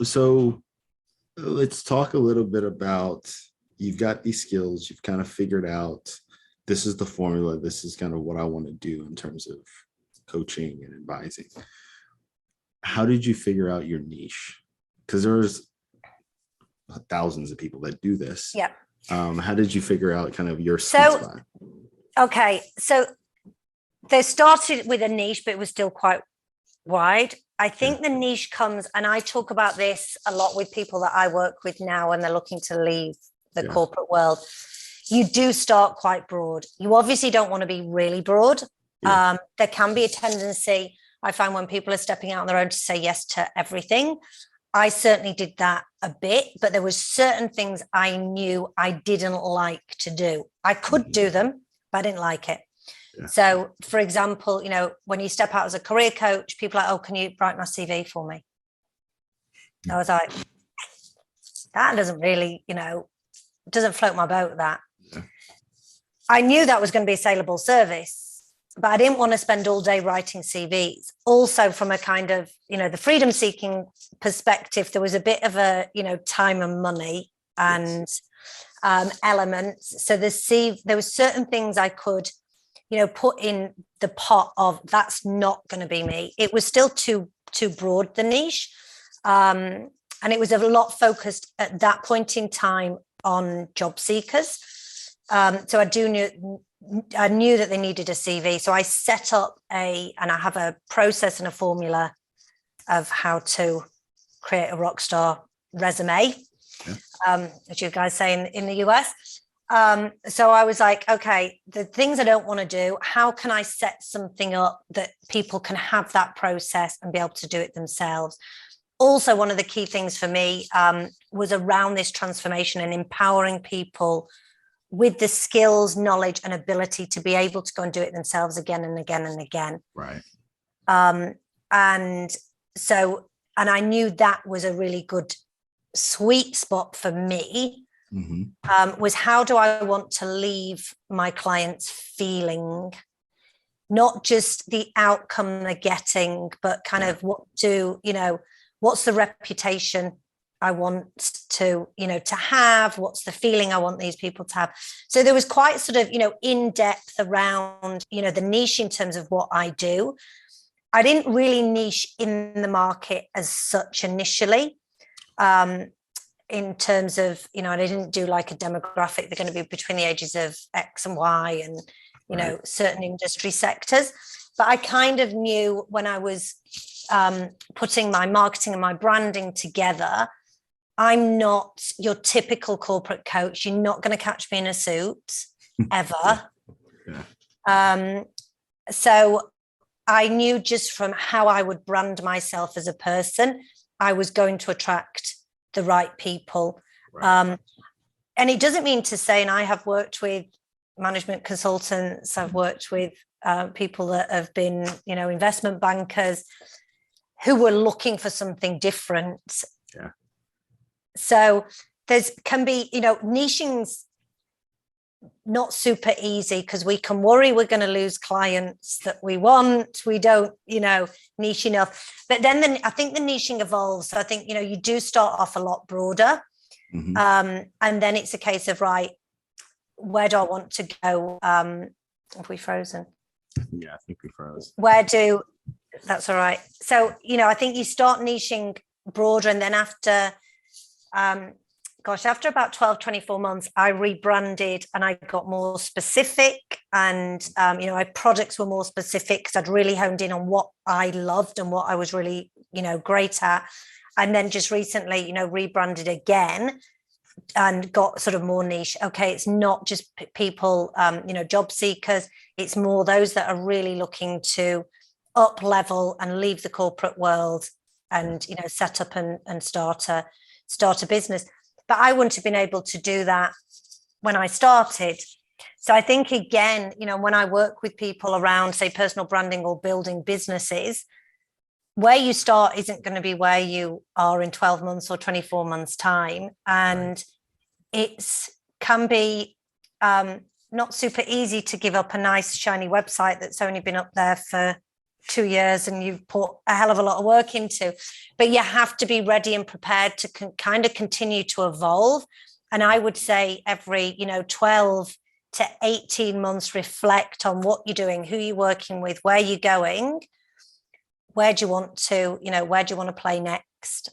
So let's talk a little bit about, you've got these skills, you've kind of figured out this is the formula, this is kind of what I want to do in terms of coaching and advising. How did you figure out your niche? Because there's thousands of people that do this. Yeah. How did you figure out kind of your sweet spot? Okay, so they started with a niche, but it was still quite wide. I think the niche comes, and I talk about this a lot with people that I work with now when they're looking to leave the corporate world. You do start quite broad. You obviously don't want to be really broad. There can be a tendency, I find, when people are stepping out on their own, to say yes to everything. I certainly did that a bit, but there was certain things I knew I didn't like to do. I could do them, but I didn't like it. Yeah. So, for example, when you step out as a career coach, people are like, oh, can you write my CV for me? I was like, that doesn't really, doesn't float my boat, that. Yeah. I knew that was going to be a saleable service, but I didn't want to spend all day writing CVs. Also, from a kind of, the freedom seeking perspective, there was a bit of a, time and money and elements. So there was certain things I could, put in the pot of, that's not going to be me. It was still too broad, the niche. And it was a lot focused at that point in time on job seekers. So I knew that they needed a CV. So I set up and I have a process and a formula of how to create a rockstar resume, as you guys say in the US. So I was like, okay, the things I don't want to do, how can I set something up that people can have that process and be able to do it themselves? Also, one of the key things for me was around this transformation and empowering people with the skills, knowledge, and ability to be able to go and do it themselves again and again and again. Right. And I knew that was a really good sweet spot for me. Was how do I want to leave my clients feeling, not just the outcome they're getting, but kind of what's the reputation I want to have, what's the feeling I want these people to have. So there was quite sort of, in depth around, the niche in terms of what I do. I didn't really niche in the market as such initially. In terms of, I didn't do like a demographic, they're going to be between the ages of X and Y and, certain industry sectors. But I kind of knew when I was putting my marketing and my branding together, I'm not your typical corporate coach. You're not going to catch me in a suit ever. So I knew just from how I would brand myself as a person, I was going to attract the right people. Right. And it doesn't mean to say, and I have worked with management consultants, I've worked with people that have been, investment bankers who were looking for something different. Yeah. So can be, niching's not super easy because we can worry we're going to lose clients that we want. We don't, niche enough. But then I think the niching evolves. So I think, you do start off a lot broader. And then it's a case of, right, where do I want to go? Have we frozen? Yeah, I think we froze. That's all right. So, I think you start niching broader, and then after about 12, 24 months, I rebranded and I got more specific, and, my products were more specific because I'd really honed in on what I loved and what I was really, great at. And then just recently, rebranded again and got sort of more niche. Okay, it's not just people, job seekers. It's more those that are really looking to up level and leave the corporate world and, set up and start a business. But I wouldn't have been able to do that when I started. So I think, again, when I work with people around, say, personal branding or building businesses, where you start isn't going to be where you are in 12 months or 24 months time. And it can be not super easy to give up a nice, shiny website that's only been up there for 2 years and you've put a hell of a lot of work into, but you have to be ready and prepared to kind of continue to evolve. And I would say every, 12 to 18 months, reflect on what you're doing, who you're working with, where you're going, where do you want to play next?